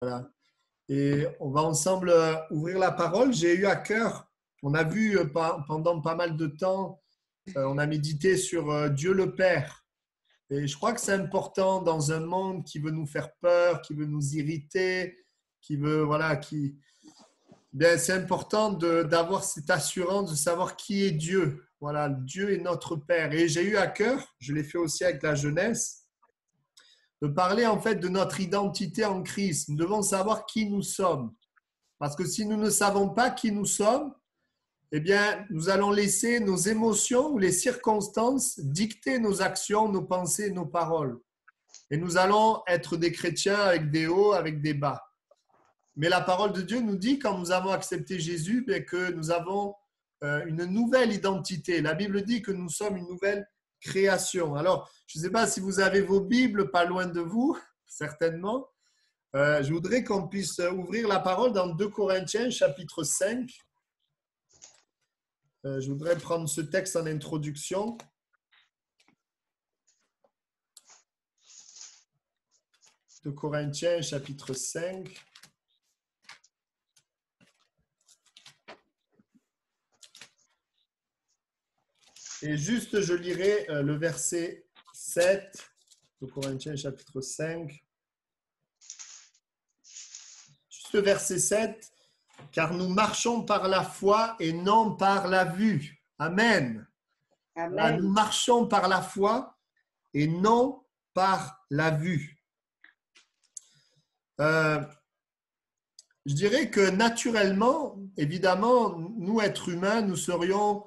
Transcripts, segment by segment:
Voilà. Et on va ensemble ouvrir la parole. J'ai eu à cœur, on a vu pendant pas mal de temps, on a médité sur Dieu le Père. Et je crois que c'est important dans un monde qui veut nous faire peur, qui veut nous irriter, qui veut, voilà, bien, c'est important d'avoir cette assurance de savoir qui est Dieu. Voilà, Dieu est notre Père. Et j'ai eu à cœur, je l'ai fait aussi avec la jeunesse, de parler en fait de notre identité en Christ. Nous devons savoir qui nous sommes. Parce que si nous ne savons pas qui nous sommes, eh bien, nous allons laisser nos émotions ou les circonstances dicter nos actions, nos pensées, nos paroles. Et nous allons être des chrétiens avec des hauts, avec des bas. Mais la parole de Dieu nous dit, quand nous avons accepté Jésus, bien que nous avons une nouvelle identité. La Bible dit que nous sommes une nouvelle création. Alors, je ne sais pas si vous avez vos Bibles pas loin de vous, certainement. Je voudrais qu'on puisse ouvrir la parole dans 2 Corinthiens, chapitre 5. Je voudrais prendre ce texte en introduction. De Corinthiens, chapitre 5. Et juste, je lirai le verset 7 de Corinthiens, chapitre 5. Juste le verset 7. Car nous marchons par la foi et non par la vue. Amen. Amen. Voilà, nous marchons par la foi et non par la vue. Je dirais que naturellement, évidemment, nous, êtres humains, nous serions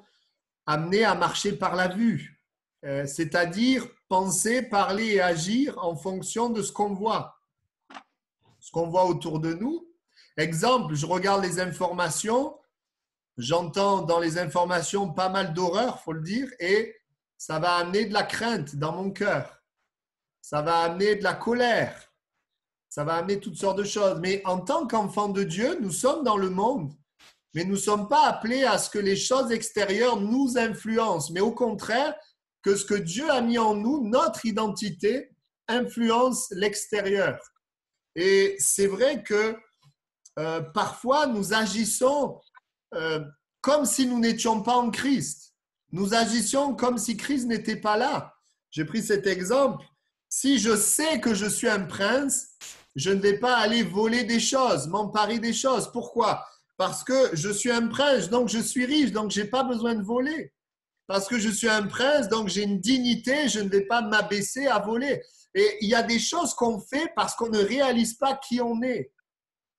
amenés à marcher par la vue, c'est-à-dire penser, parler et agir en fonction de ce qu'on voit autour de nous. Exemple, je regarde les informations, j'entends dans les informations pas mal d'horreur, il faut le dire, et ça va amener de la crainte dans mon cœur. Ça va amener de la colère. Ça va amener toutes sortes de choses. Mais en tant qu'enfants de Dieu, nous sommes dans le monde, mais nous ne sommes pas appelés à ce que les choses extérieures nous influencent, mais au contraire, que ce que Dieu a mis en nous, notre identité, influence l'extérieur. Et c'est vrai que parfois, nous agissons comme si nous n'étions pas en Christ. Nous agissions comme si Christ n'était pas là. J'ai pris cet exemple. Si je sais que je suis un prince, je ne vais pas aller voler des choses, m'emparer des choses. Pourquoi? Parce que je suis un prince, donc je suis riche, donc je n'ai pas besoin de voler. Parce que je suis un prince, donc j'ai une dignité, je ne vais pas m'abaisser à voler. Et il y a des choses qu'on fait parce qu'on ne réalise pas qui on est.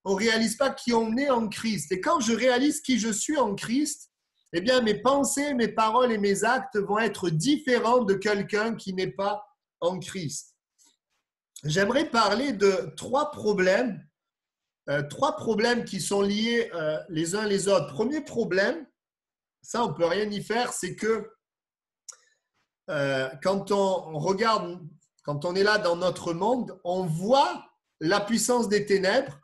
On ne réalise pas qui on est en Christ. Et quand je réalise qui je suis en Christ, eh bien, mes pensées, mes paroles et mes actes vont être différents de quelqu'un qui n'est pas en Christ. J'aimerais parler de trois problèmes qui sont liés les uns les autres. Premier problème, ça on ne peut rien y faire, c'est que quand on regarde, quand on est là dans notre monde, on voit la puissance des ténèbres,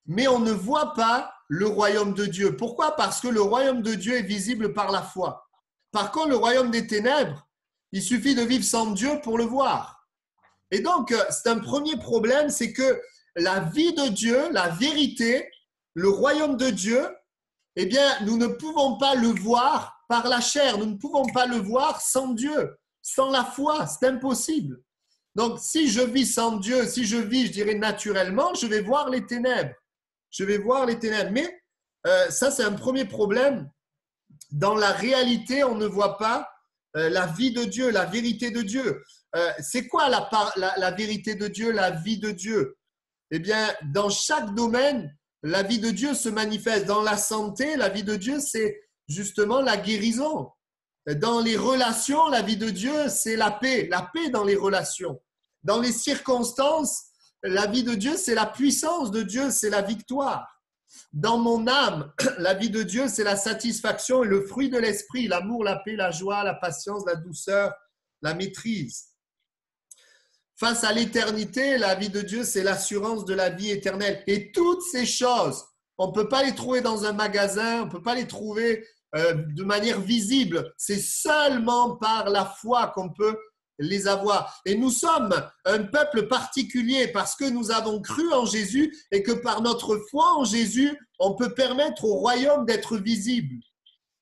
mais on ne voit pas le royaume de Dieu. Pourquoi? Parce que le royaume de Dieu est visible par la foi. Par contre, le royaume des ténèbres, il suffit de vivre sans Dieu pour le voir. Et donc, c'est un premier problème, c'est que la vie de Dieu, la vérité, le royaume de Dieu, eh bien, nous ne pouvons pas le voir par la chair. Nous ne pouvons pas le voir sans Dieu, sans la foi. C'est impossible. Donc, si je vis sans Dieu, si je vis, je dirais naturellement, je vais voir les ténèbres. Je vais voir les ténèbres. Mais ça, c'est un premier problème. Dans la réalité, on ne voit pas la vie de Dieu, la vérité de Dieu. C'est quoi la vérité de Dieu, la vie de Dieu? Eh bien, dans chaque domaine, la vie de Dieu se manifeste. Dans la santé, la vie de Dieu, c'est justement la guérison. Dans les relations, la vie de Dieu, c'est la paix dans les relations. Dans les circonstances, la vie de Dieu, c'est la puissance de Dieu, c'est la victoire. Dans mon âme, la vie de Dieu, c'est la satisfaction et le fruit de l'esprit, l'amour, la paix, la joie, la patience, la douceur, la maîtrise. Face à l'éternité, la vie de Dieu, c'est l'assurance de la vie éternelle. Et toutes ces choses, on ne peut pas les trouver dans un magasin, on ne peut pas les trouver de manière visible. C'est seulement par la foi qu'on peut les avoir. Et nous sommes un peuple particulier parce que nous avons cru en Jésus et que par notre foi en Jésus, on peut permettre au royaume d'être visible.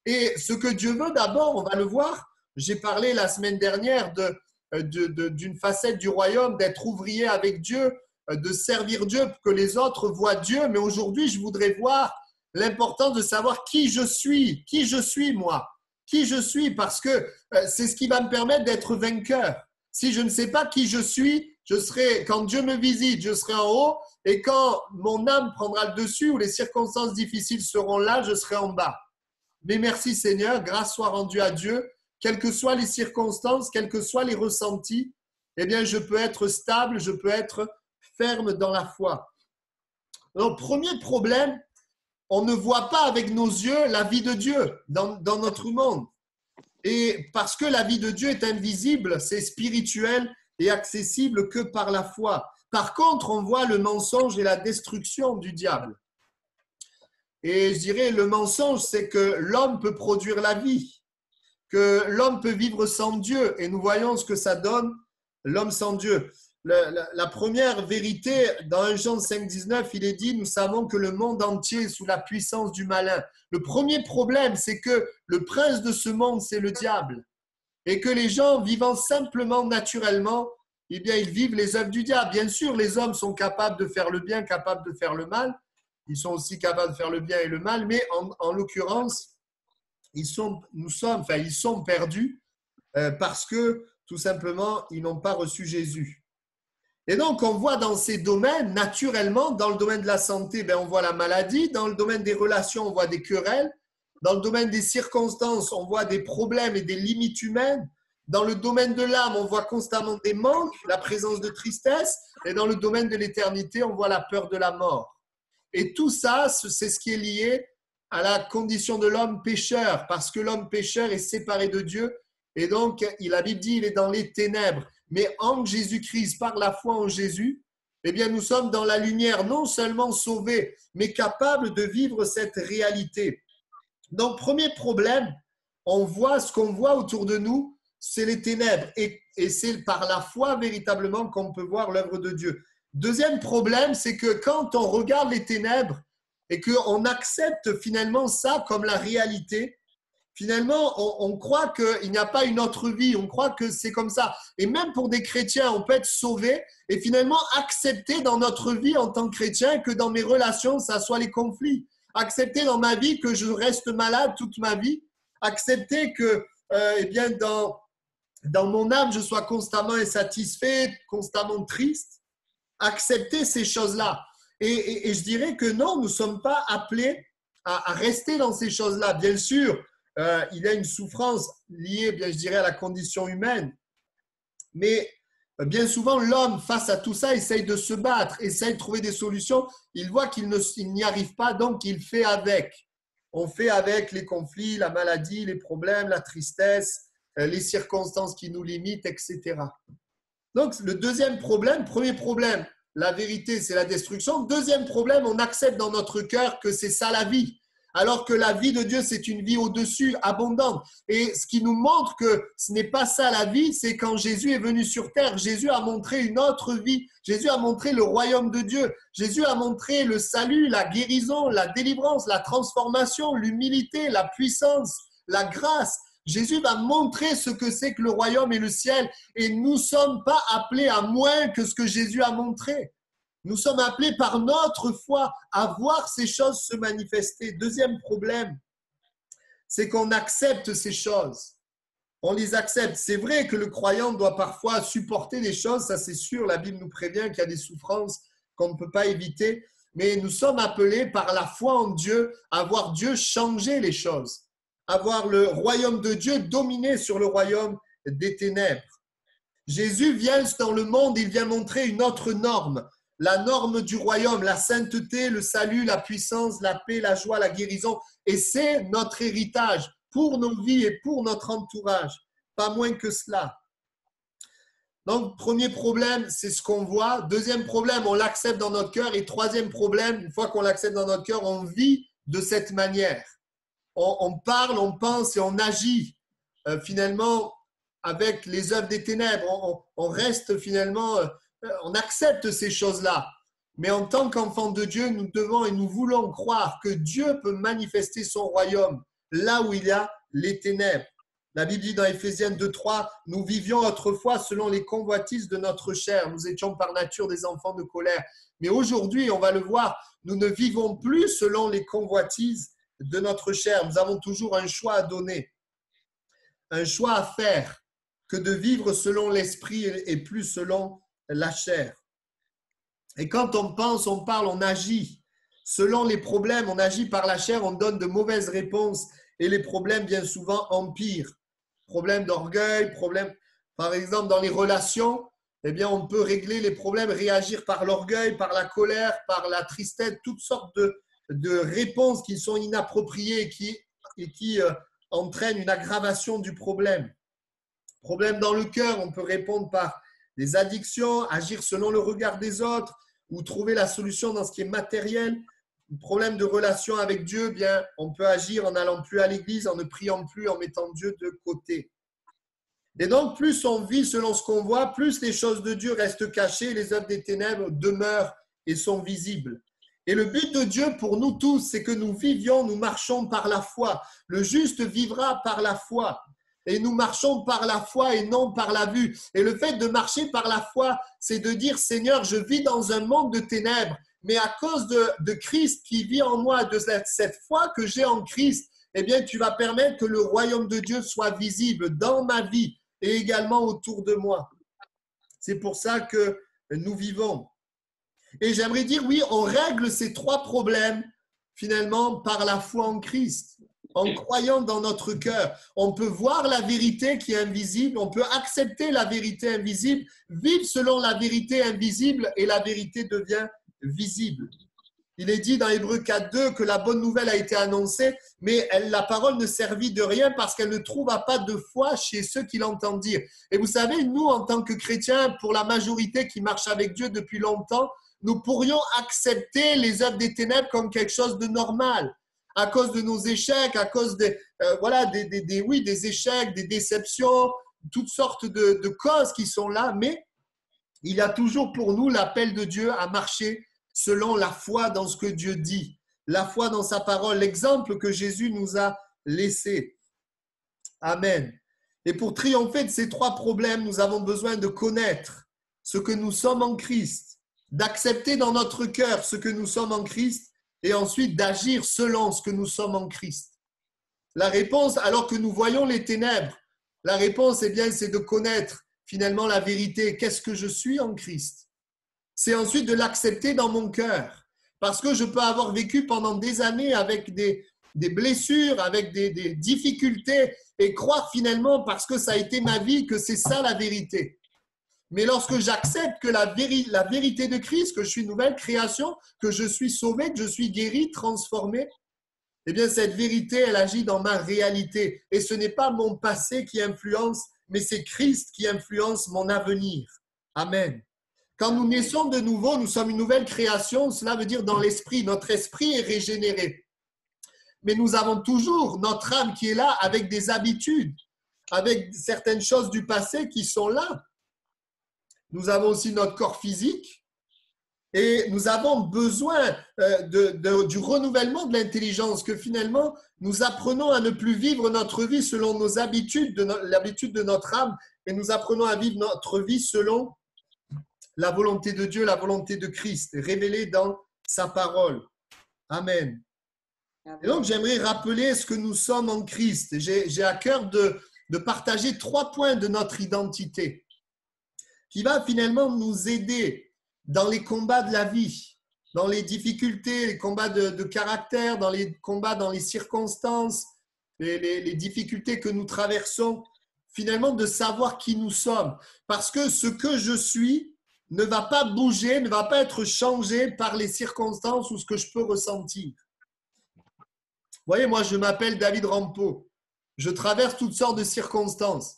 Et ce que Dieu veut d'abord, on va le voir, j'ai parlé la semaine dernière d'une facette du royaume, d'être ouvrier avec Dieu, de servir Dieu pour que les autres voient Dieu. Mais aujourd'hui, je voudrais voir l'importance de savoir qui je suis moi, qui je suis, parce que c'est ce qui va me permettre d'être vainqueur. Si je ne sais pas qui je suis, quand Dieu me visite, je serai en haut, et quand mon âme prendra le dessus ou les circonstances difficiles seront là, je serai en bas. Mais merci Seigneur, grâce soit rendue à Dieu, quelles que soient les circonstances, quels que soient les ressentis, eh bien je peux être stable, je peux être ferme dans la foi. Donc, premier problème, on ne voit pas avec nos yeux la vie de Dieu dans notre monde. Et parce que la vie de Dieu est invisible, c'est spirituel et accessible que par la foi. Par contre, on voit le mensonge et la destruction du diable. Et je dirais, le mensonge, c'est que l'homme peut produire la vie, que l'homme peut vivre sans Dieu. Et nous voyons ce que ça donne, l'homme sans Dieu. La première vérité, dans 1 Jean 5, 19, il est dit, nous savons que le monde entier est sous la puissance du malin. Le premier problème, c'est que le prince de ce monde, c'est le diable. Et que les gens vivant simplement, naturellement, eh bien, ils vivent les œuvres du diable. Bien sûr, les hommes sont capables de faire le bien, capables de faire le mal. Ils sont aussi capables de faire le bien et le mal, mais en l'occurrence, ils sont perdus parce que, tout simplement, ils n'ont pas reçu Jésus. Et donc, on voit dans ces domaines, naturellement, dans le domaine de la santé, on voit la maladie. Dans le domaine des relations, on voit des querelles. Dans le domaine des circonstances, on voit des problèmes et des limites humaines. Dans le domaine de l'âme, on voit constamment des manques, la présence de tristesse. Et dans le domaine de l'éternité, on voit la peur de la mort. Et tout ça, c'est ce qui est lié à la condition de l'homme pécheur, parce que l'homme pécheur est séparé de Dieu. Et donc, la Bible dit, il est dans les ténèbres. Mais en Jésus-Christ, par la foi en Jésus, eh bien, nous sommes dans la lumière, non seulement sauvés, mais capables de vivre cette réalité. Donc, premier problème, on voit ce qu'on voit autour de nous, c'est les ténèbres. Et c'est par la foi véritablement qu'on peut voir l'œuvre de Dieu. Deuxième problème, c'est que quand on regarde les ténèbres et qu'on accepte finalement ça comme la réalité, finalement, on croit qu'il n'y a pas une autre vie, on croit que c'est comme ça. Et même pour des chrétiens, on peut être sauvé et finalement accepter dans notre vie en tant que chrétien que dans mes relations, ça soit les conflits. Accepter dans ma vie que je reste malade toute ma vie. Accepter que dans mon âme, je sois constamment insatisfait, constamment triste. Accepter ces choses-là. Et je dirais que non, nous ne sommes pas appelés à rester dans ces choses-là. Bien sûr, il y a une souffrance liée, je dirais, à la condition humaine. Mais bien souvent, l'homme, face à tout ça, essaye de se battre, essaye de trouver des solutions. Il voit qu'il n'y arrive pas, donc il fait avec. On fait avec les conflits, la maladie, les problèmes, la tristesse, les circonstances qui nous limitent, etc. Donc, le deuxième problème, premier problème, la vérité, c'est la destruction. Deuxième problème, on accepte dans notre cœur que c'est ça la vie. Alors que la vie de Dieu, c'est une vie au-dessus, abondante. Et ce qui nous montre que ce n'est pas ça la vie, c'est quand Jésus est venu sur terre. Jésus a montré une autre vie. Jésus a montré le royaume de Dieu. Jésus a montré le salut, la guérison, la délivrance, la transformation, l'humilité, la puissance, la grâce. Jésus va montrer ce que c'est que le royaume et le ciel. Et nous ne sommes pas appelés à moins que ce que Jésus a montré. Nous sommes appelés par notre foi à voir ces choses se manifester. Deuxième problème, c'est qu'on accepte ces choses. On les accepte. C'est vrai que le croyant doit parfois supporter des choses, ça c'est sûr. La Bible nous prévient qu'il y a des souffrances qu'on ne peut pas éviter. Mais nous sommes appelés par la foi en Dieu à voir Dieu changer les choses, à voir le royaume de Dieu dominer sur le royaume des ténèbres. Jésus vient dans le monde, il vient montrer une autre norme. La norme du royaume, la sainteté, le salut, la puissance, la paix, la joie, la guérison. Et c'est notre héritage pour nos vies et pour notre entourage. Pas moins que cela. Donc, premier problème, c'est ce qu'on voit. Deuxième problème, on l'accepte dans notre cœur. Et troisième problème, une fois qu'on l'accepte dans notre cœur, on vit de cette manière. On parle, on pense et on agit finalement avec les œuvres des ténèbres. On reste finalement, on accepte ces choses-là. Mais en tant qu'enfants de Dieu, nous devons et nous voulons croire que Dieu peut manifester son royaume là où il y a les ténèbres. La Bible dit dans Éphésiens 2:3, nous vivions autrefois selon les convoitises de notre chair. Nous étions par nature des enfants de colère. Mais aujourd'hui, on va le voir, nous ne vivons plus selon les convoitises de notre chair. Nous avons toujours un choix à donner, un choix à faire que de vivre selon l'esprit et plus selon la chair. Et quand on pense, on parle, on agit selon les problèmes, on agit par la chair, on donne de mauvaises réponses et les problèmes bien souvent empirent. Problème d'orgueil, problème, par exemple dans les relations, eh bien on peut régler les problèmes, réagir par l'orgueil, par la colère, par la tristesse, toutes sortes de réponses qui sont inappropriées et qui entraînent une aggravation du problème. Problème dans le cœur, on peut répondre par des addictions, agir selon le regard des autres ou trouver la solution dans ce qui est matériel. Problème de relation avec Dieu, bien, on peut agir en n'allant plus à l'église, en ne priant plus, en mettant Dieu de côté. Et donc, plus on vit selon ce qu'on voit, plus les choses de Dieu restent cachées, les œuvres des ténèbres demeurent et sont visibles. Et le but de Dieu pour nous tous, c'est que nous vivions, nous marchons par la foi. Le juste vivra par la foi. Et nous marchons par la foi et non par la vue. Et le fait de marcher par la foi, c'est de dire, Seigneur, je vis dans un monde de ténèbres, mais à cause de Christ qui vit en moi, de cette foi que j'ai en Christ, eh bien, tu vas permettre que le royaume de Dieu soit visible dans ma vie et également autour de moi. C'est pour ça que nous vivons. Et j'aimerais dire, oui, on règle ces trois problèmes, finalement, par la foi en Christ. En croyant dans notre cœur, on peut voir la vérité qui est invisible, on peut accepter la vérité invisible, vivre selon la vérité invisible et la vérité devient visible. Il est dit dans Hébreux 4:2 que la bonne nouvelle a été annoncée, mais la parole ne servit de rien parce qu'elle ne trouva pas de foi chez ceux qui l'entendent dire. Et vous savez, nous, en tant que chrétiens, pour la majorité qui marche avec Dieu depuis longtemps, nous pourrions accepter les œuvres des ténèbres comme quelque chose de normal. À cause de nos échecs, à cause des échecs, des déceptions, toutes sortes de causes qui sont là, mais il y a toujours pour nous l'appel de Dieu à marcher selon la foi dans ce que Dieu dit, la foi dans sa parole, l'exemple que Jésus nous a laissé. Amen. Et pour triompher de ces trois problèmes, nous avons besoin de connaître ce que nous sommes en Christ, d'accepter dans notre cœur ce que nous sommes en Christ, et ensuite d'agir selon ce que nous sommes en Christ. La réponse, alors que nous voyons les ténèbres, la réponse, eh bien, c'est de connaître finalement la vérité. Qu'est-ce que je suis en Christ? C'est ensuite de l'accepter dans mon cœur. Parce que je peux avoir vécu pendant des années avec des blessures, avec des difficultés et croire finalement, parce que ça a été ma vie, que c'est ça la vérité. Mais lorsque j'accepte que la vérité de Christ, que je suis une nouvelle création, que je suis sauvé, que je suis guéri, transformé, eh bien cette vérité, elle agit dans ma réalité. Et ce n'est pas mon passé qui influence, mais c'est Christ qui influence mon avenir. Amen. Quand nous naissons de nouveau, nous sommes une nouvelle création. Cela veut dire dans l'esprit, notre esprit est régénéré. Mais nous avons toujours notre âme qui est là avec des habitudes, avec certaines choses du passé qui sont là. Nous avons aussi notre corps physique et nous avons besoin du renouvellement de l'intelligence, que finalement, nous apprenons à ne plus vivre notre vie selon nos habitudes, l'habitude de notre âme, et nous apprenons à vivre notre vie selon la volonté de Dieu, la volonté de Christ, révélée dans sa parole. Amen. Et donc, j'aimerais rappeler ce que nous sommes en Christ. J'ai à cœur de partager 3 points de notre identité qui va finalement nous aider dans les combats de la vie, dans les difficultés, les combats de caractère, dans les combats, dans les circonstances, les difficultés que nous traversons, finalement de savoir qui nous sommes. Parce que ce que je suis ne va pas bouger, ne va pas être changé par les circonstances ou ce que je peux ressentir. Vous voyez, moi, je m'appelle David Rampeau. Je traverse toutes sortes de circonstances.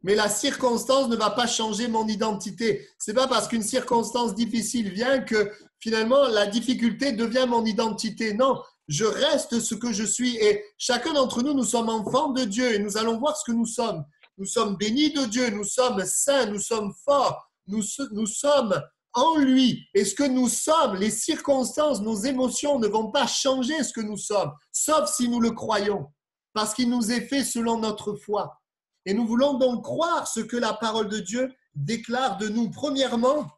Mais la circonstance ne va pas changer mon identité. Ce n'est pas parce qu'une circonstance difficile vient que finalement la difficulté devient mon identité. Non, je reste ce que je suis. Et chacun d'entre nous, nous sommes enfants de Dieu et nous allons voir ce que nous sommes. Nous sommes bénis de Dieu, nous sommes saints, nous sommes forts, nous sommes en lui. Et ce que nous sommes, les circonstances, nos émotions ne vont pas changer ce que nous sommes, sauf si nous le croyons, parce qu'il nous est fait selon notre foi. Et nous voulons donc croire ce que la parole de Dieu déclare de nous. Premièrement,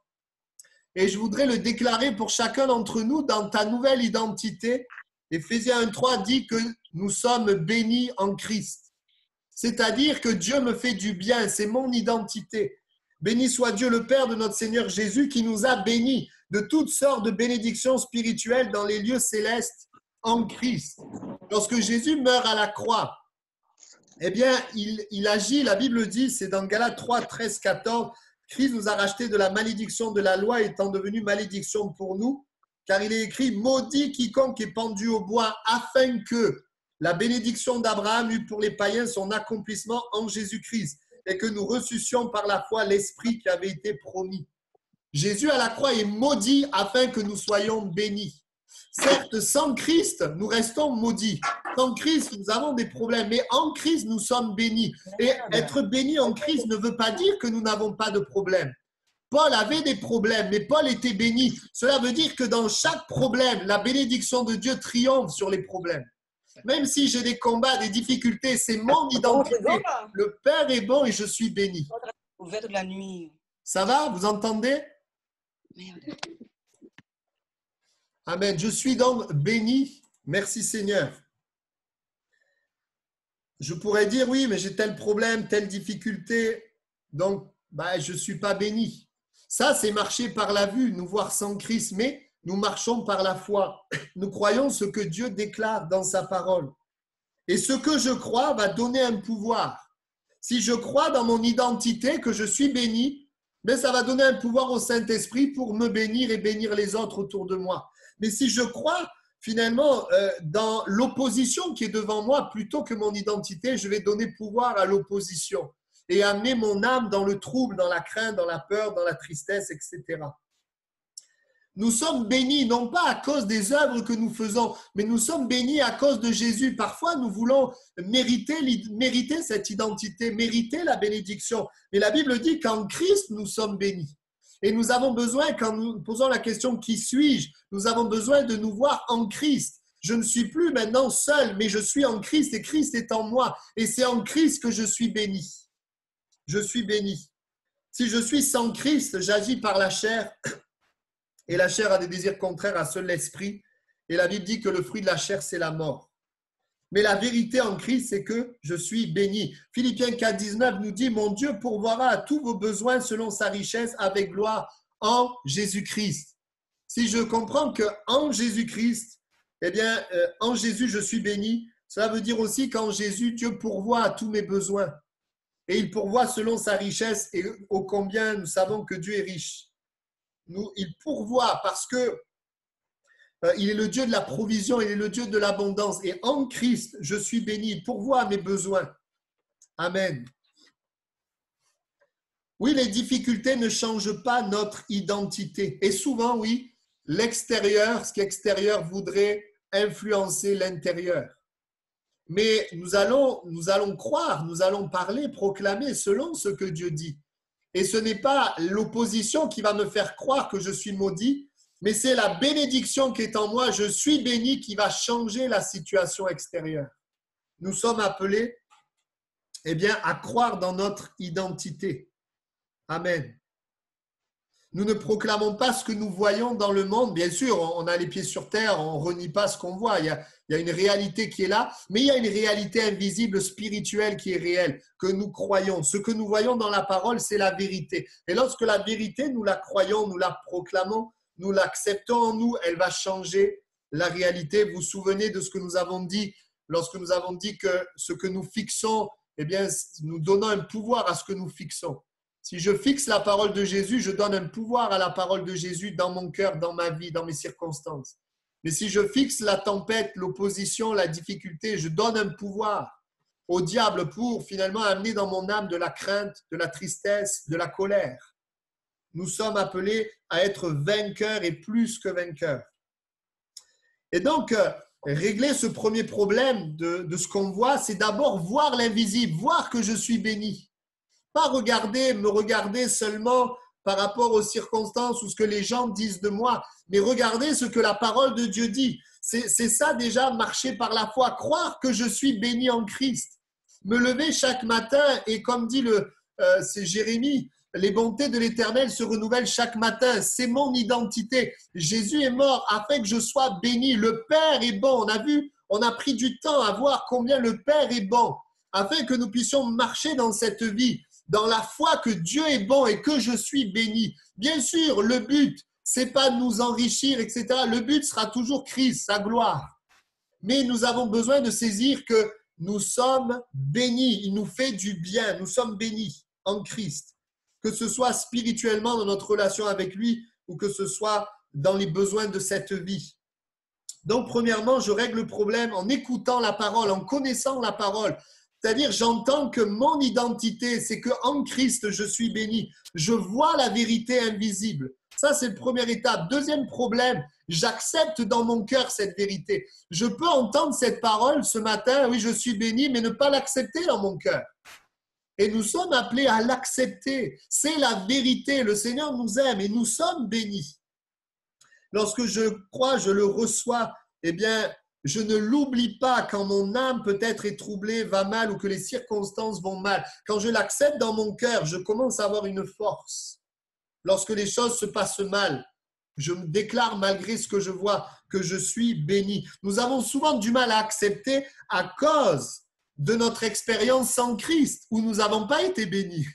et je voudrais le déclarer pour chacun d'entre nous dans ta nouvelle identité, Éphésiens 1,3 dit que nous sommes bénis en Christ. C'est-à-dire que Dieu me fait du bien, c'est mon identité. Béni soit Dieu le Père de notre Seigneur Jésus qui nous a bénis de toutes sortes de bénédictions spirituelles dans les lieux célestes en Christ. Lorsque Jésus meurt à la croix, eh bien, il agit, la Bible dit, c'est dans Galates 3, 13, 14, Christ nous a racheté de la malédiction de la loi étant devenu malédiction pour nous, car il est écrit, maudit quiconque est pendu au bois, afin que la bénédiction d'Abraham eut pour les païens son accomplissement en Jésus-Christ et que nous reçussions par la foi l'Esprit qui avait été promis. Jésus à la croix est maudit afin que nous soyons bénis. Certes, sans Christ, nous restons maudits. Sans Christ, nous avons des problèmes, mais en Christ, nous sommes bénis. Et être béni en Christ ne veut pas dire que nous n'avons pas de problème. Paul avait des problèmes, mais Paul était béni. Cela veut dire que dans chaque problème, la bénédiction de Dieu triomphe sur les problèmes. Même si j'ai des combats, des difficultés, c'est mon identité. Le Père est bon et je suis béni. Ça va? Vous entendez? Amen. Je suis donc béni. Merci Seigneur. Je pourrais dire oui, mais j'ai tel problème, telle difficulté, donc je ne suis pas béni. Ça, c'est marcher par la vue, nous voir sans Christ, mais nous marchons par la foi. Nous croyons ce que Dieu déclare dans sa parole. Et ce que je crois va donner un pouvoir. Si je crois dans mon identité que je suis béni, ça va donner un pouvoir au Saint-Esprit pour me bénir et bénir les autres autour de moi. Mais si je crois finalement dans l'opposition qui est devant moi, plutôt que mon identité, je vais donner pouvoir à l'opposition et amener mon âme dans le trouble, dans la crainte, dans la peur, dans la tristesse, etc. Nous sommes bénis, non pas à cause des œuvres que nous faisons, mais nous sommes bénis à cause de Jésus. Parfois, nous voulons mériter cette identité, mériter la bénédiction. Mais la Bible dit qu'en Christ, nous sommes bénis. Et nous avons besoin, quand nous posons la question « Qui suis-je ?», nous avons besoin de nous voir en Christ. Je ne suis plus maintenant seul, mais je suis en Christ et Christ est en moi. Et c'est en Christ que je suis béni. Je suis béni. Si je suis sans Christ, j'agis par la chair. Et la chair a des désirs contraires à ceux de l'esprit. Et la Bible dit que le fruit de la chair, c'est la mort. Mais la vérité en Christ, c'est que je suis béni. Philippiens 4, 19 nous dit « Mon Dieu pourvoira à tous vos besoins selon sa richesse avec gloire en Jésus-Christ. » Si je comprends qu'en Jésus-Christ, en Jésus, je suis béni, cela veut dire aussi qu'en Jésus, Dieu pourvoit à tous mes besoins. Et il pourvoit selon sa richesse et ô combien nous savons que Dieu est riche. Il pourvoit parce que il est le Dieu de la provision, il est le Dieu de l'abondance. Et en Christ, je suis béni. Il pourvoit à mes besoins. Amen. Oui, les difficultés ne changent pas notre identité. Et souvent, oui, l'extérieur, ce qui est extérieur voudrait influencer l'intérieur. Mais nous allons croire, nous allons parler, proclamer selon ce que Dieu dit. Et ce n'est pas l'opposition qui va me faire croire que je suis maudit, mais c'est la bénédiction qui est en moi, je suis béni, qui va changer la situation extérieure. Nous sommes appelés à croire dans notre identité. Amen. Nous ne proclamons pas ce que nous voyons dans le monde. Bien sûr, on a les pieds sur terre, on ne renie pas ce qu'on voit. Il y a une réalité qui est là, mais il y a une réalité invisible, spirituelle qui est réelle, que nous croyons. Ce que nous voyons dans la parole, c'est la vérité. Et lorsque la vérité, nous la croyons, nous la proclamons, nous l'acceptons en nous, elle va changer la réalité. Vous vous souvenez de ce que nous avons dit lorsque nous avons dit que ce que nous fixons, nous donnons un pouvoir à ce que nous fixons. Si je fixe la parole de Jésus, je donne un pouvoir à la parole de Jésus dans mon cœur, dans ma vie, dans mes circonstances. Mais si je fixe la tempête, l'opposition, la difficulté, je donne un pouvoir au diable pour finalement amener dans mon âme de la crainte, de la tristesse, de la colère. Nous sommes appelés à être vainqueurs et plus que vainqueurs. Et donc, régler ce premier problème de ce qu'on voit, c'est d'abord voir l'invisible, voir que je suis béni. Pas me regarder seulement par rapport aux circonstances ou ce que les gens disent de moi, mais regarder ce que la parole de Dieu dit. C'est ça déjà, marcher par la foi, croire que je suis béni en Christ. Me lever chaque matin et comme dit c'est Jérémie, les bontés de l'Éternel se renouvellent chaque matin. C'est mon identité. Jésus est mort afin que je sois béni. Le Père est bon. On a vu, on a pris du temps à voir combien le Père est bon, afin que nous puissions marcher dans cette vie, dans la foi que Dieu est bon et que je suis béni. Bien sûr, le but, c'est pas de nous enrichir, etc. Le but sera toujours Christ, sa gloire. Mais nous avons besoin de saisir que nous sommes bénis. Il nous fait du bien. Nous sommes bénis en Christ. Que ce soit spirituellement dans notre relation avec lui ou que ce soit dans les besoins de cette vie. Donc, premièrement, je règle le problème en écoutant la parole, en connaissant la parole. C'est-à-dire, j'entends que mon identité, c'est qu'en Christ, je suis béni. Je vois la vérité invisible. Ça, c'est la première étape. Deuxième problème, j'accepte dans mon cœur cette vérité. Je peux entendre cette parole ce matin, oui, je suis béni, mais ne pas l'accepter dans mon cœur. Et nous sommes appelés à l'accepter. C'est la vérité. Le Seigneur nous aime et nous sommes bénis. Lorsque je crois, je le reçois, eh bien, je ne l'oublie pas quand mon âme peut-être est troublée, va mal ou que les circonstances vont mal. Quand je l'accepte dans mon cœur, je commence à avoir une force. Lorsque les choses se passent mal, je me déclare malgré ce que je vois que je suis béni. Nous avons souvent du mal à accepter à cause de notre expérience sans Christ, où nous n'avons pas été bénis.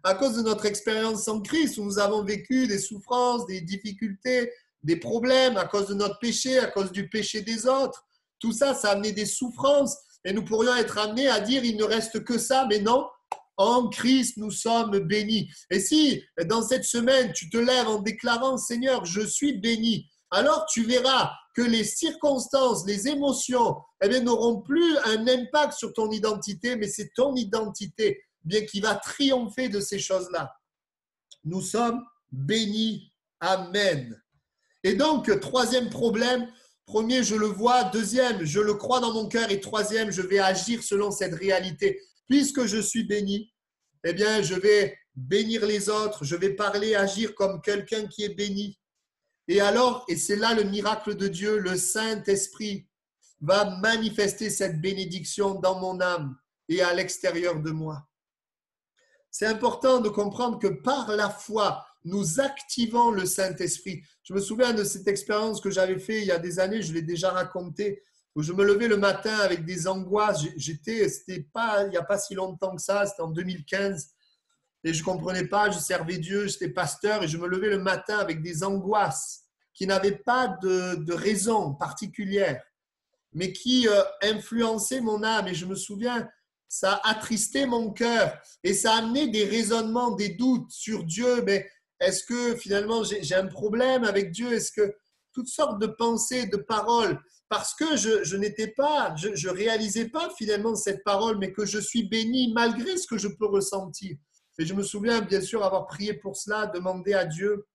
À cause de notre expérience sans Christ, où nous avons vécu des souffrances, des difficultés, des problèmes, à cause de notre péché, à cause du péché des autres. Tout ça, ça a amené des souffrances. Et nous pourrions être amenés à dire, il ne reste que ça, mais non. En Christ, nous sommes bénis. Et si, dans cette semaine, tu te lèves en déclarant, Seigneur, je suis béni, alors tu verras que les circonstances, les émotions, eh bien, n'auront plus un impact sur ton identité, mais c'est ton identité, bien qui va triompher de ces choses-là. Nous sommes bénis. Amen. Et donc, troisième problème, premier, je le vois. Deuxième, je le crois dans mon cœur. Et troisième, je vais agir selon cette réalité. Puisque je suis béni, eh bien, je vais bénir les autres. Je vais parler, agir comme quelqu'un qui est béni. Et alors, et c'est là le miracle de Dieu, le Saint-Esprit va manifester cette bénédiction dans mon âme et à l'extérieur de moi. C'est important de comprendre que par la foi, nous activons le Saint-Esprit. Je me souviens de cette expérience que j'avais faite il y a des années, je l'ai déjà racontée, où je me levais le matin avec des angoisses. C'était pas, il n'y a pas si longtemps que ça, c'était en 2015. Et je ne comprenais pas, je servais Dieu, j'étais pasteur et je me levais le matin avec des angoisses qui n'avaient pas de raison particulière, mais qui influençaient mon âme. Et je me souviens, ça a attristé mon cœur et ça a amené des raisonnements, des doutes sur Dieu. Mais est-ce que finalement j'ai un problème avec Dieu? Est-ce que toutes sortes de pensées, de paroles, parce que je réalisais pas finalement cette parole, mais que je suis béni malgré ce que je peux ressentir. Et je me souviens bien sûr avoir prié pour cela, demandé à Dieu.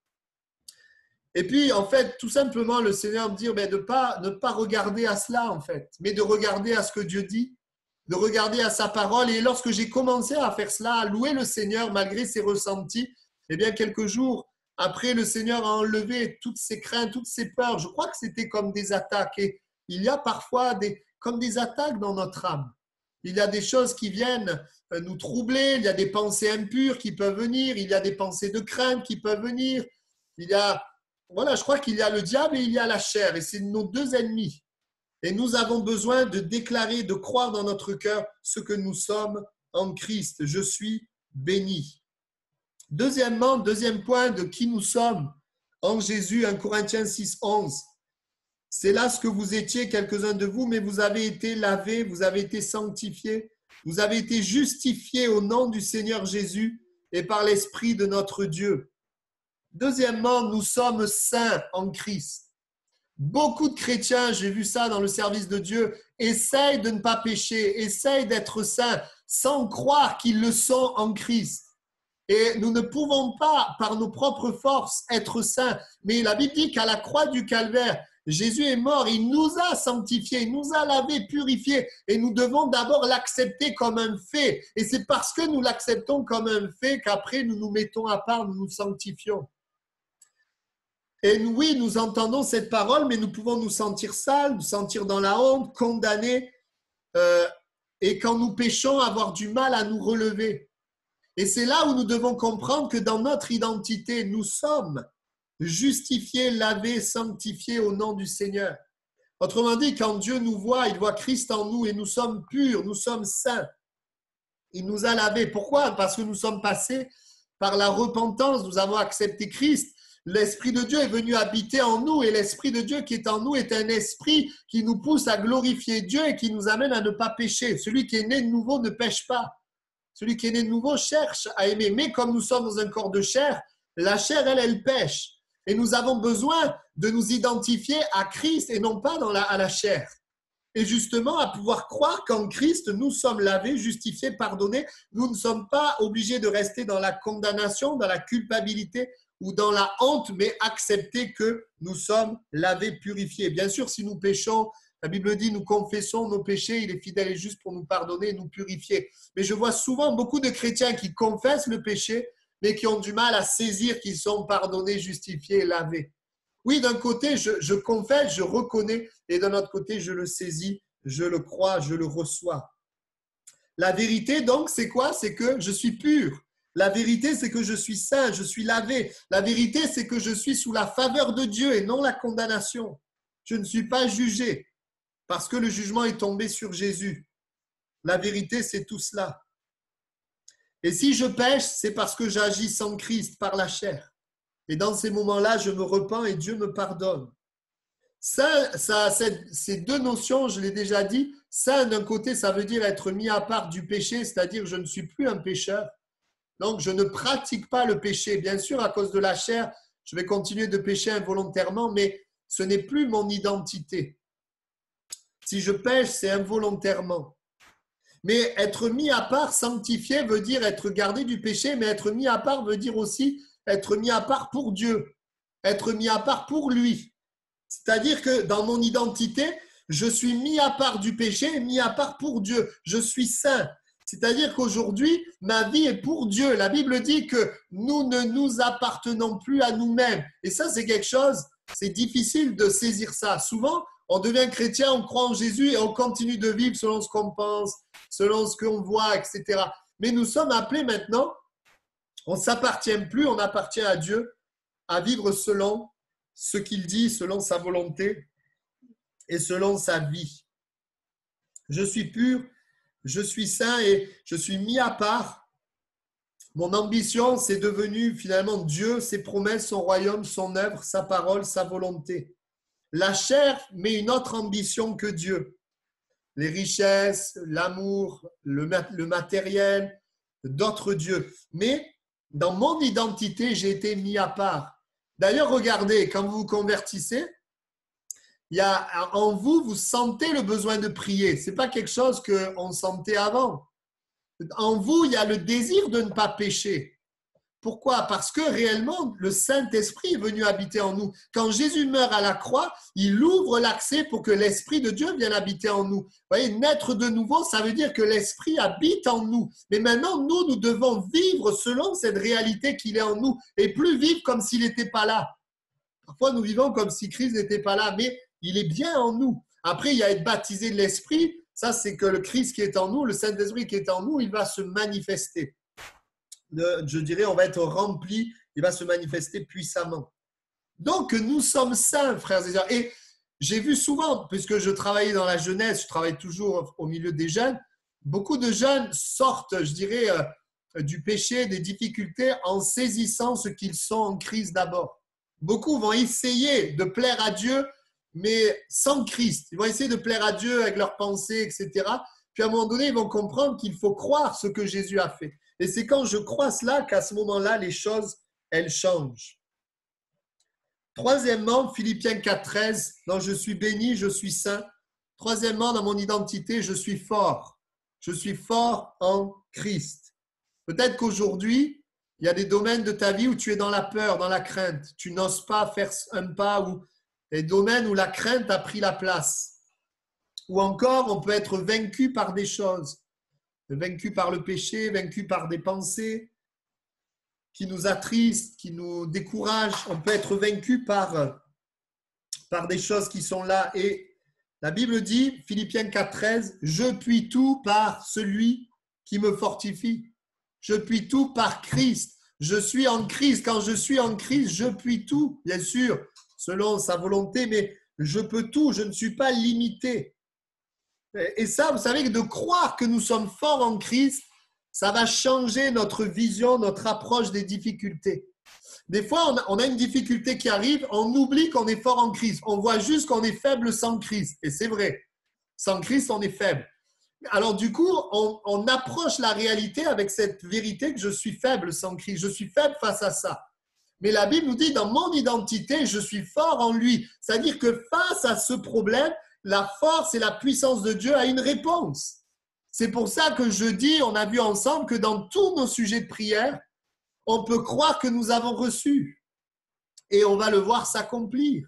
Et puis en fait, tout simplement, le Seigneur me dit de ne pas regarder à cela en fait, mais de regarder à ce que Dieu dit, de regarder à sa parole. Et lorsque j'ai commencé à faire cela, à louer le Seigneur malgré ses ressentis, eh bien quelques jours après, le Seigneur a enlevé toutes ces craintes, toutes ces peurs. Je crois que c'était comme des attaques. Et il y a parfois comme des attaques dans notre âme. Il y a des choses qui viennent nous troubler, il y a des pensées impures qui peuvent venir, il y a des pensées de crainte qui peuvent venir. Je crois qu'il y a le diable et il y a la chair, et c'est nos deux ennemis. Et nous avons besoin de déclarer, de croire dans notre cœur ce que nous sommes en Christ. Je suis béni. Deuxièmement, deuxième point de qui nous sommes en Jésus, 1 Corinthiens 6, 11. C'est là ce que vous étiez, quelques-uns de vous, mais vous avez été lavés, vous avez été sanctifiés, vous avez été justifiés au nom du Seigneur Jésus et par l'Esprit de notre Dieu. Deuxièmement, nous sommes saints en Christ. Beaucoup de chrétiens, j'ai vu ça dans le service de Dieu, essayent de ne pas pécher, essayent d'être saints sans croire qu'ils le sont en Christ. Et nous ne pouvons pas, par nos propres forces, être saints. Mais la Bible dit qu'à la croix du Calvaire, Jésus est mort, il nous a sanctifiés, il nous a lavés, purifiés. Et nous devons d'abord l'accepter comme un fait. Et c'est parce que nous l'acceptons comme un fait qu'après nous nous mettons à part, nous nous sanctifions. Et oui, nous entendons cette parole, mais nous pouvons nous sentir sales, nous sentir dans la honte, condamnés. Et quand nous péchons, avoir du mal à nous relever. Et c'est là où nous devons comprendre que dans notre identité, nous sommes justifiés, lavés, sanctifiés au nom du Seigneur. Autrement dit, quand Dieu nous voit, il voit Christ en nous et nous sommes purs, nous sommes saints. Il nous a lavés. Pourquoi? Parce que nous sommes passés par la repentance, nous avons accepté Christ. L'Esprit de Dieu est venu habiter en nous et l'Esprit de Dieu qui est en nous est un esprit qui nous pousse à glorifier Dieu et qui nous amène à ne pas pécher. Celui qui est né de nouveau ne pêche pas. Celui qui est né de nouveau cherche à aimer. Mais comme nous sommes dans un corps de chair, la chair, elle pêche. Et nous avons besoin de nous identifier à Christ et non pas à la chair. Et justement, à pouvoir croire qu'en Christ, nous sommes lavés, justifiés, pardonnés. Nous ne sommes pas obligés de rester dans la condamnation, dans la culpabilité ou dans la honte, mais accepter que nous sommes lavés, purifiés. Bien sûr, si nous péchons, la Bible dit, nous confessons nos péchés, il est fidèle et juste pour nous pardonner et nous purifier. Mais je vois souvent beaucoup de chrétiens qui confessent le péché, mais qui ont du mal à saisir qu'ils sont pardonnés, justifiés et lavés. Oui, d'un côté, je confesse, je reconnais, et d'un autre côté, je le saisis, je le crois, je le reçois. La vérité, donc, c'est quoi? C'est que je suis pur. La vérité, c'est que je suis saint, je suis lavé. La vérité, c'est que je suis sous la faveur de Dieu et non la condamnation. Je ne suis pas jugé parce que le jugement est tombé sur Jésus. La vérité, c'est tout cela. Et si je pêche, c'est parce que j'agis sans Christ, par la chair. Et dans ces moments-là, je me repens et Dieu me pardonne. Ces deux notions, je l'ai déjà dit, saint d'un côté, ça veut dire être mis à part du péché, c'est-à-dire je ne suis plus un pécheur. Donc, je ne pratique pas le péché. Bien sûr, à cause de la chair, je vais continuer de pécher involontairement, mais ce n'est plus mon identité. Si je pêche, c'est involontairement. Mais être mis à part, sanctifié, veut dire être gardé du péché, mais être mis à part veut dire aussi être mis à part pour Dieu, être mis à part pour lui. C'est-à-dire que dans mon identité, je suis mis à part du péché et mis à part pour Dieu. Je suis saint. C'est-à-dire qu'aujourd'hui, ma vie est pour Dieu. La Bible dit que nous ne nous appartenons plus à nous-mêmes. Et ça, c'est quelque chose, c'est difficile de saisir ça. Souvent, on devient chrétien, on croit en Jésus et on continue de vivre selon ce qu'on pense, selon ce qu'on voit, etc. Mais nous sommes appelés maintenant, on ne s'appartient plus, on appartient à Dieu, à vivre selon ce qu'il dit, selon sa volonté et selon sa vie. Je suis pur, je suis saint et je suis mis à part. Mon ambition, c'est devenu finalement Dieu, ses promesses, son royaume, son œuvre, sa parole, sa volonté. La chair met une autre ambition que Dieu. Les richesses, l'amour, le matériel, d'autres dieux. Mais dans mon identité, j'ai été mis à part. D'ailleurs, regardez, quand vous vous convertissez, il y a, en vous, vous sentez le besoin de prier. Ce n'est pas quelque chose qu'on sentait avant. En vous, il y a le désir de ne pas pécher. Pourquoi? Parce que réellement, le Saint-Esprit est venu habiter en nous. Quand Jésus meurt à la croix, il ouvre l'accès pour que l'Esprit de Dieu vienne habiter en nous. Vous voyez, naître de nouveau, ça veut dire que l'Esprit habite en nous. Mais maintenant, nous devons vivre selon cette réalité qu'il est en nous et plus vivre comme s'il n'était pas là. Parfois, nous vivons comme si Christ n'était pas là, mais il est bien en nous. Après, il y a être baptisé de l'Esprit. Ça, c'est que le Christ qui est en nous, le Saint-Esprit qui est en nous, il va se manifester. Je dirais, on va être rempli, il va se manifester puissamment. Donc, nous sommes saints, frères et sœurs. Et j'ai vu souvent, puisque je travaillais dans la jeunesse, je travaille toujours au milieu des jeunes, beaucoup de jeunes sortent, je dirais, du péché, des difficultés en saisissant ce qu'ils sont en Christ d'abord. Beaucoup vont essayer de plaire à Dieu, mais sans Christ. Ils vont essayer de plaire à Dieu avec leurs pensées, etc. Puis à un moment donné, ils vont comprendre qu'il faut croire ce que Jésus a fait. Et c'est quand je crois cela qu'à ce moment-là, les choses, elles changent. Troisièmement, Philippiens 4,13, « Non, je suis béni, je suis saint. » Troisièmement, dans mon identité, je suis fort. Je suis fort en Christ. Peut-être qu'aujourd'hui, il y a des domaines de ta vie où tu es dans la peur, dans la crainte. Tu n'oses pas faire un pas ou les domaines où la crainte a pris la place. Ou encore, on peut être vaincu par des choses, vaincu par le péché, vaincu par des pensées qui nous attristent, qui nous découragent. On peut être vaincu par des choses qui sont là. Et la Bible dit, Philippiens 4,13, « Je puis tout par celui qui me fortifie. Je puis tout par Christ. Je suis en Christ. Quand je suis en Christ, je puis tout. Bien sûr, selon sa volonté, mais je peux tout. Je ne suis pas limité. » Et ça, vous savez, de croire que nous sommes forts en Christ, ça va changer notre vision, notre approche des difficultés. Des fois, on a une difficulté qui arrive, on oublie qu'on est fort en Christ. On voit juste qu'on est faible sans Christ. Et c'est vrai. Sans Christ, on est faible. Alors du coup, on approche la réalité avec cette vérité que je suis faible sans Christ. Je suis faible face à ça. Mais la Bible nous dit, dans mon identité, je suis fort en lui. C'est-à-dire que face à ce problème, la force et la puissance de Dieu a une réponse. C'est pour ça que je dis, on a vu ensemble que dans tous nos sujets de prière, on peut croire que nous avons reçu et on va le voir s'accomplir.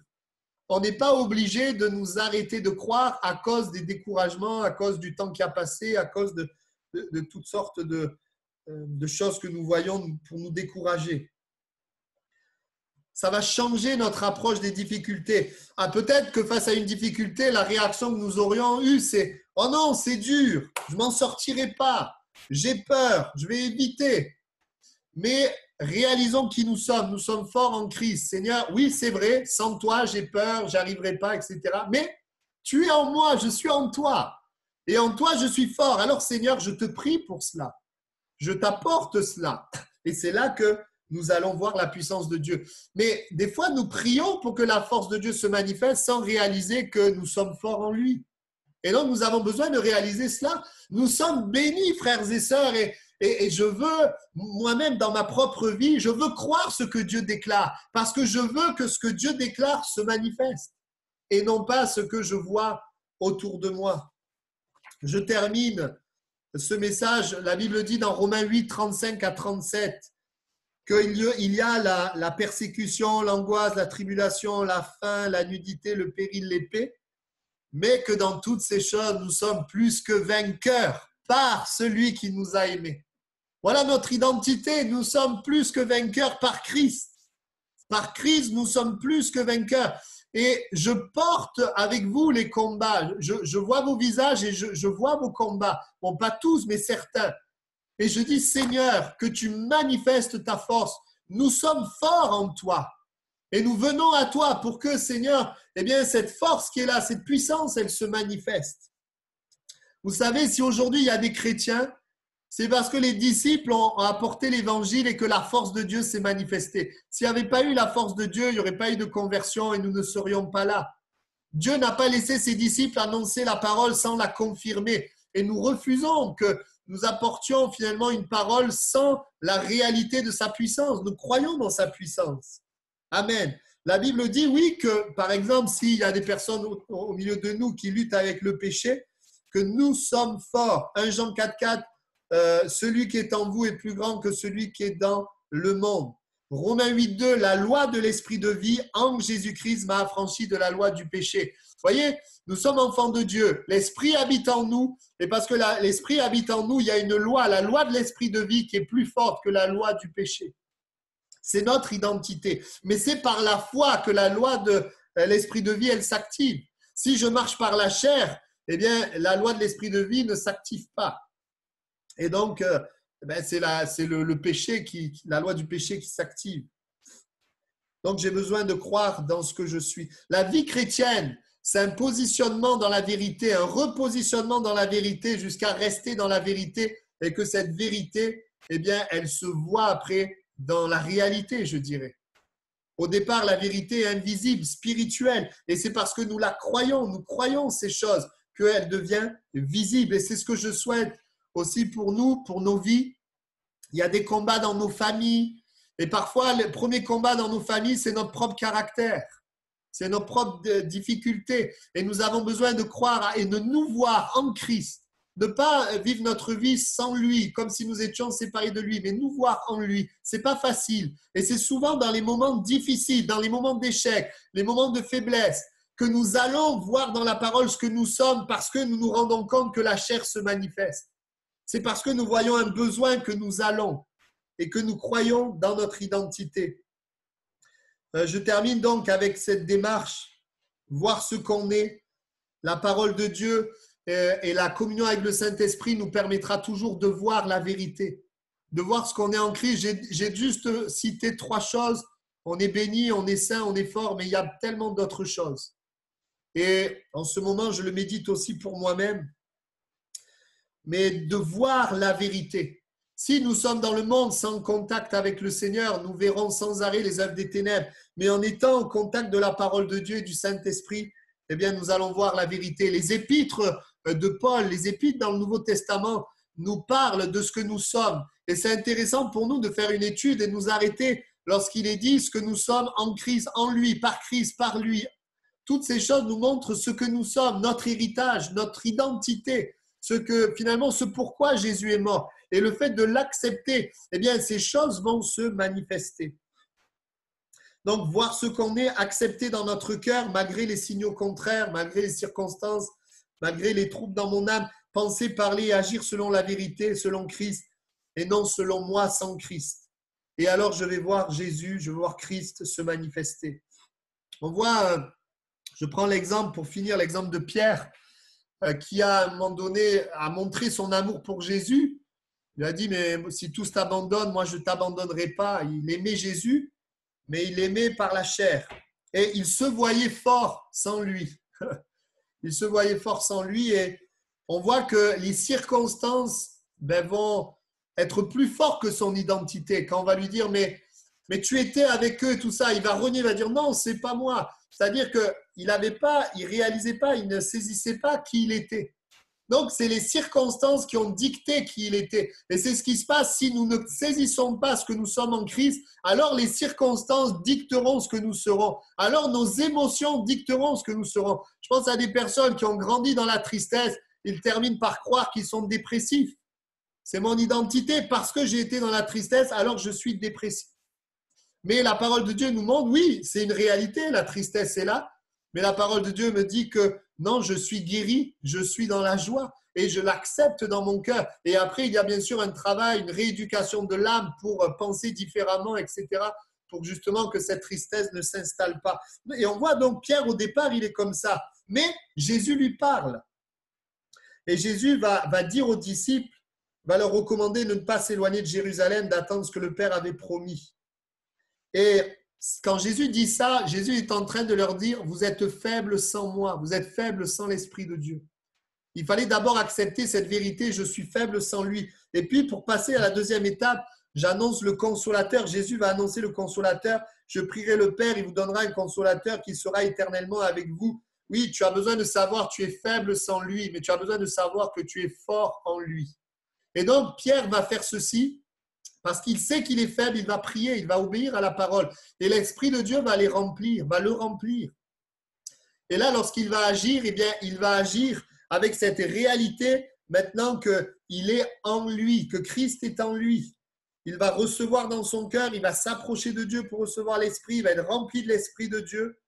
On n'est pas obligé de nous arrêter de croire à cause des découragements, à cause du temps qui a passé, à cause de toutes sortes de choses que nous voyons pour nous décourager. Ça va changer notre approche des difficultés. Ah, peut-être que face à une difficulté, la réaction que nous aurions eue, c'est « Oh non, c'est dur, je ne m'en sortirai pas, j'ai peur, je vais éviter. » Mais réalisons qui nous sommes forts en Christ. Seigneur, oui, c'est vrai, sans toi, j'ai peur, je n'arriverai pas, etc. Mais tu es en moi, je suis en toi. Et en toi, je suis fort. Alors Seigneur, je te prie pour cela. Je t'apporte cela. Et c'est là que nous allons voir la puissance de Dieu. Mais des fois, nous prions pour que la force de Dieu se manifeste sans réaliser que nous sommes forts en lui. Et donc, nous avons besoin de réaliser cela. Nous sommes bénis, frères et sœurs, et je veux, moi-même, dans ma propre vie, je veux croire ce que Dieu déclare, parce que je veux que ce que Dieu déclare se manifeste, et non pas ce que je vois autour de moi. Je termine ce message, la Bible dit dans Romains 8, 35 à 37, qu'il y a la persécution, l'angoisse, la tribulation, la faim, la nudité, le péril, l'épée, mais que dans toutes ces choses, nous sommes plus que vainqueurs par celui qui nous a aimés. Voilà notre identité, nous sommes plus que vainqueurs par Christ. Par Christ, nous sommes plus que vainqueurs. Et je porte avec vous les combats. Je vois vos visages et je vois vos combats. Bon, pas tous, mais certains. Et je dis, Seigneur, que tu manifestes ta force. Nous sommes forts en toi. Et nous venons à toi pour que, Seigneur, eh bien, cette force qui est là, cette puissance, elle se manifeste. Vous savez, si aujourd'hui il y a des chrétiens, c'est parce que les disciples ont apporté l'évangile et que la force de Dieu s'est manifestée. S'il n'y avait pas eu la force de Dieu, il n'y aurait pas eu de conversion et nous ne serions pas là. Dieu n'a pas laissé ses disciples annoncer la parole sans la confirmer. Et nous refusons que nous apportions finalement une parole sans la réalité de sa puissance. Nous croyons dans sa puissance. Amen. La Bible dit, oui, que par exemple, s'il y a des personnes au milieu de nous qui luttent avec le péché, que nous sommes forts. 1 Jean 4,4, celui qui est en vous est plus grand que celui qui est dans le monde. Romains 8,2, la loi de l'esprit de vie en Jésus-Christ m'a affranchi de la loi du péché. Vous voyez, nous sommes enfants de Dieu. L'esprit habite en nous. Et parce que l'esprit habite en nous, il y a une loi, la loi de l'esprit de vie qui est plus forte que la loi du péché. C'est notre identité. Mais c'est par la foi que la loi de l'esprit de vie, elle s'active. Si je marche par la chair, eh bien, la loi de l'esprit de vie ne s'active pas. Et donc, c'est le péché, la loi du péché qui s'active. Donc, j'ai besoin de croire dans ce que je suis. La vie chrétienne, c'est un positionnement dans la vérité, un repositionnement dans la vérité jusqu'à rester dans la vérité et que cette vérité, eh bien, elle se voit après dans la réalité, je dirais. Au départ, la vérité est invisible, spirituelle, et c'est parce que nous la croyons, nous croyons ces choses, qu'elle devient visible. Et c'est ce que je souhaite aussi pour nous, pour nos vies. Il y a des combats dans nos familles, et parfois, le premier combat dans nos familles, c'est notre propre caractère, c'est nos propres difficultés, et nous avons besoin de croire et de nous voir en Christ, de pas vivre notre vie sans lui, comme si nous étions séparés de lui, mais nous voir en lui. C'est pas facile. Et c'est souvent dans les moments difficiles, dans les moments d'échec, les moments de faiblesse, que nous allons voir dans la parole ce que nous sommes parce que nous nous rendons compte que la chair se manifeste. C'est parce que nous voyons un besoin que nous allons et que nous croyons dans notre identité. Je termine donc avec cette démarche, voir ce qu'on est. La parole de Dieu et la communion avec le Saint-Esprit nous permettra toujours de voir la vérité, de voir ce qu'on est en Christ. J'ai juste cité 3 choses. On est béni, on est saint, on est fort, mais il y a tellement d'autres choses. Et en ce moment, je le médite aussi pour moi-même, mais de voir la vérité. Si nous sommes dans le monde sans contact avec le Seigneur, nous verrons sans arrêt les œuvres des ténèbres. Mais en étant en contact de la parole de Dieu et du Saint-Esprit, eh bien, nous allons voir la vérité. Les épîtres de Paul, les épîtres dans le Nouveau Testament, nous parlent de ce que nous sommes. Et c'est intéressant pour nous de faire une étude et de nous arrêter lorsqu'il est dit ce que nous sommes en Christ, en lui, par Christ, par lui. Toutes ces choses nous montrent ce que nous sommes, notre héritage, notre identité, finalement, ce pourquoi Jésus est mort. Et le fait de l'accepter, eh bien, ces choses vont se manifester. Donc, voir ce qu'on est, accepter dans notre cœur, malgré les signaux contraires, malgré les circonstances, malgré les troubles dans mon âme, penser, parler et agir selon la vérité, selon Christ, et non selon moi sans Christ. Et alors, je vais voir Jésus, je vais voir Christ se manifester. On voit, je prends l'exemple, pour finir, l'exemple de Pierre, qui à un moment donné a montré son amour pour Jésus. Il a dit, mais si tous t'abandonnent, moi je ne t'abandonnerai pas. Il aimait Jésus, mais il l'aimait par la chair. Et il se voyait fort sans lui. Il se voyait fort sans lui et on voit que les circonstances vont être plus fortes que son identité. Quand on va lui dire, mais tu étais avec eux, tout ça, il va renier, il va dire, non, c'est pas moi. C'est-à-dire qu'il réalisait pas, il ne saisissait pas qui il était. Donc, c'est les circonstances qui ont dicté qui il était. Et c'est ce qui se passe si nous ne saisissons pas ce que nous sommes en Christ. Alors, les circonstances dicteront ce que nous serons. Alors, nos émotions dicteront ce que nous serons. Je pense à des personnes qui ont grandi dans la tristesse. Ils terminent par croire qu'ils sont dépressifs. C'est mon identité. Parce que j'ai été dans la tristesse, alors je suis dépressif. Mais la parole de Dieu nous montre, oui, c'est une réalité. La tristesse est là. Mais la parole de Dieu me dit que non, je suis guéri, je suis dans la joie et je l'accepte dans mon cœur. Et après, il y a bien sûr un travail, une rééducation de l'âme pour penser différemment, etc., pour justement que cette tristesse ne s'installe pas. Et on voit donc Pierre, au départ, il est comme ça. Mais Jésus lui parle. Et Jésus va dire aux disciples, va leur recommander de ne pas s'éloigner de Jérusalem, d'attendre ce que le Père avait promis. Et quand Jésus dit ça, Jésus est en train de leur dire, vous êtes faibles sans moi, vous êtes faibles sans l'Esprit de Dieu. Il fallait d'abord accepter cette vérité, je suis faible sans lui. Et puis pour passer à la deuxième étape, j'annonce le consolateur, Jésus va annoncer le consolateur, je prierai le Père, il vous donnera un consolateur qui sera éternellement avec vous. Oui, tu as besoin de savoir, tu es faible sans lui, mais tu as besoin de savoir que tu es fort en lui. Et donc Pierre va faire ceci, parce qu'il sait qu'il est faible, il va prier, il va obéir à la parole. Et l'Esprit de Dieu va les remplir, va le remplir. Et là, lorsqu'il va agir, eh bien, il va agir avec cette réalité maintenant qu'il est en lui, que Christ est en lui. Il va recevoir dans son cœur, il va s'approcher de Dieu pour recevoir l'Esprit, il va être rempli de l'Esprit de Dieu.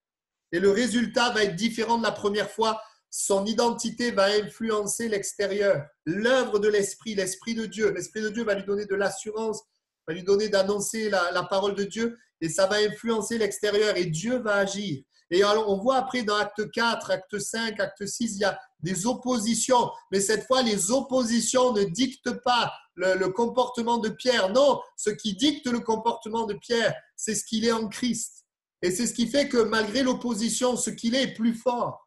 Et le résultat va être différent de la première fois. Son identité va influencer l'extérieur. L'œuvre de l'Esprit de Dieu. L'Esprit de Dieu va lui donner de l'assurance, va lui donner d'annoncer la parole de Dieu et ça va influencer l'extérieur et Dieu va agir. Et alors, on voit après dans Acte 4, Acte 5, Acte 6, il y a des oppositions. Mais cette fois, les oppositions ne dictent pas le comportement de Pierre. Non, ce qui dicte le comportement de Pierre, c'est ce qu'il est en Christ. Et c'est ce qui fait que malgré l'opposition, ce qu'il est plus fort.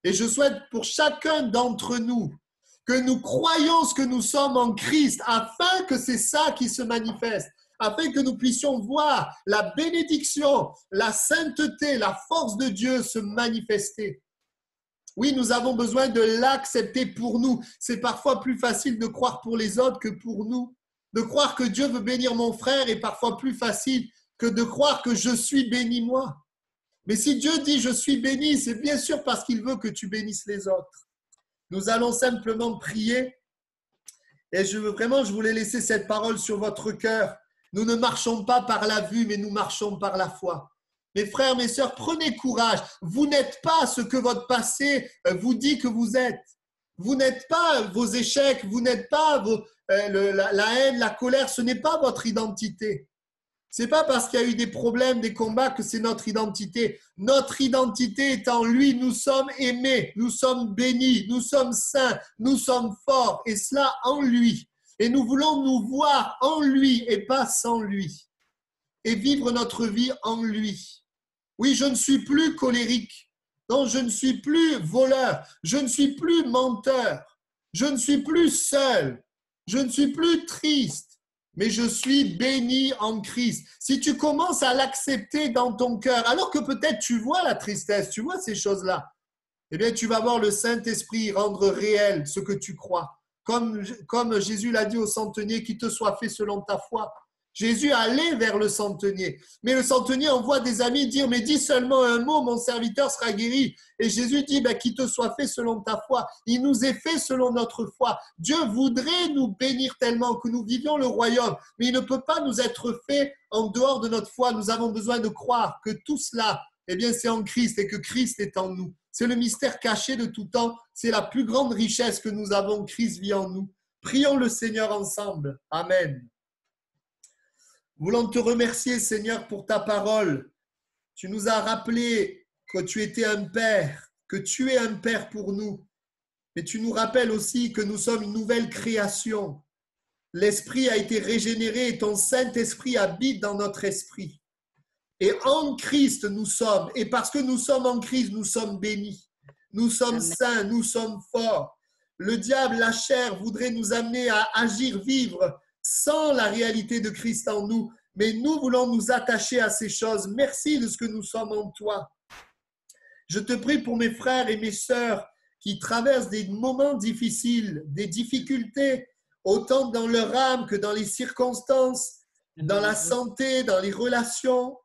Et je souhaite pour chacun d'entre nous que nous croyions ce que nous sommes en Christ afin que c'est ça qui se manifeste, afin que nous puissions voir la bénédiction, la sainteté, la force de Dieu se manifester. Oui, nous avons besoin de l'accepter pour nous. C'est parfois plus facile de croire pour les autres que pour nous. De croire que Dieu veut bénir mon frère est parfois plus facile que de croire que je suis béni moi. Mais si Dieu dit « je suis béni », c'est bien sûr parce qu'il veut que tu bénisses les autres. Nous allons simplement prier Et je voulais laisser cette parole sur votre cœur. Nous ne marchons pas par la vue, mais nous marchons par la foi. Mes frères, mes sœurs, prenez courage. Vous n'êtes pas ce que votre passé vous dit que vous êtes. Vous n'êtes pas vos échecs, vous n'êtes pas la haine, la colère, ce n'est pas votre identité. Ce n'est pas parce qu'il y a eu des problèmes, des combats que c'est notre identité. Notre identité est en lui. Nous sommes aimés, nous sommes bénis, nous sommes saints, nous sommes forts. Et cela en lui. Et nous voulons nous voir en lui et pas sans lui. Et vivre notre vie en lui. Oui, je ne suis plus colérique. Non, je ne suis plus voleur. Je ne suis plus menteur. Je ne suis plus seul. Je ne suis plus triste. Mais je suis béni en Christ. Si tu commences à l'accepter dans ton cœur, alors que peut-être tu vois la tristesse, tu vois ces choses-là, eh bien, tu vas voir le Saint-Esprit rendre réel ce que tu crois. Comme Jésus l'a dit au centenier, qu'il te soit fait selon ta foi. Jésus allait vers le centenier. Mais le centenier envoie des amis dire, mais dis seulement un mot, mon serviteur sera guéri. Et Jésus dit, qu'il te soit fait selon ta foi. Il nous est fait selon notre foi. Dieu voudrait nous bénir tellement que nous vivions le royaume. Mais il ne peut pas nous être fait en dehors de notre foi. Nous avons besoin de croire que tout cela, eh bien, c'est en Christ et que Christ est en nous. C'est le mystère caché de tout temps. C'est la plus grande richesse que nous avons. Christ vit en nous. Prions le Seigneur ensemble. Amen. Voulons te remercier, Seigneur, pour ta parole. Tu nous as rappelé que tu étais un Père, que tu es un Père pour nous. Mais tu nous rappelles aussi que nous sommes une nouvelle création. L'Esprit a été régénéré et ton Saint-Esprit habite dans notre esprit. Et en Christ, nous sommes. Et parce que nous sommes en Christ, nous sommes bénis. Nous sommes saints, nous sommes forts. Le diable, la chair, voudrait nous amener à agir, vivre sans la réalité de Christ en nous, mais nous voulons nous attacher à ces choses. Merci de ce que nous sommes en toi. Je te prie pour mes frères et mes sœurs qui traversent des moments difficiles, des difficultés, autant dans leur âme que dans les circonstances, dans la santé, dans les relations.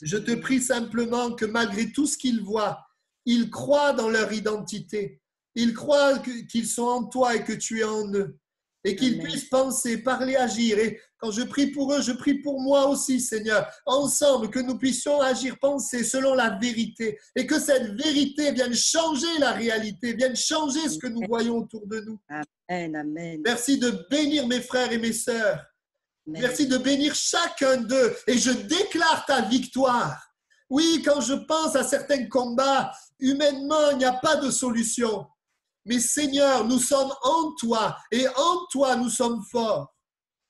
Je te prie simplement que malgré tout ce qu'ils voient, ils croient dans leur identité. Ils croient qu'ils sont en toi et que tu es en eux. Et qu'ils puissent penser, parler, agir. Et quand je prie pour eux, je prie pour moi aussi, Seigneur. Ensemble, que nous puissions agir, penser selon la vérité. Et que cette vérité vienne changer la réalité, vienne changer ce que nous voyons autour de nous. Amen, amen. Merci de bénir mes frères et mes sœurs. Amen. Merci de bénir chacun d'eux. Et je déclare ta victoire. Oui, quand je pense à certains combats, humainement, il n'y a pas de solution. Mais Seigneur, nous sommes en toi et en toi nous sommes forts.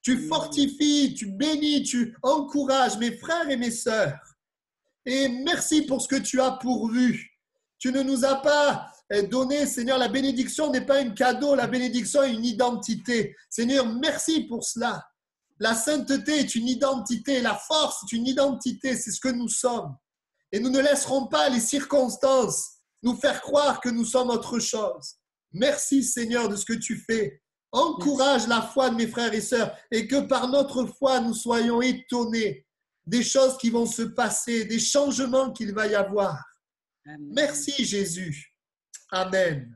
Tu fortifies, tu bénis, tu encourages mes frères et mes sœurs. Et merci pour ce que tu as pourvu. Tu ne nous as pas donné, Seigneur, la bénédiction n'est pas un cadeau, la bénédiction est une identité. Seigneur, merci pour cela. La sainteté est une identité, la force est une identité, c'est ce que nous sommes. Et nous ne laisserons pas les circonstances nous faire croire que nous sommes autre chose. Merci Seigneur de ce que tu fais. Encourage la foi de mes frères et sœurs et que par notre foi nous soyons étonnés des choses qui vont se passer, des changements qu'il va y avoir. Amen. Merci Jésus. Amen.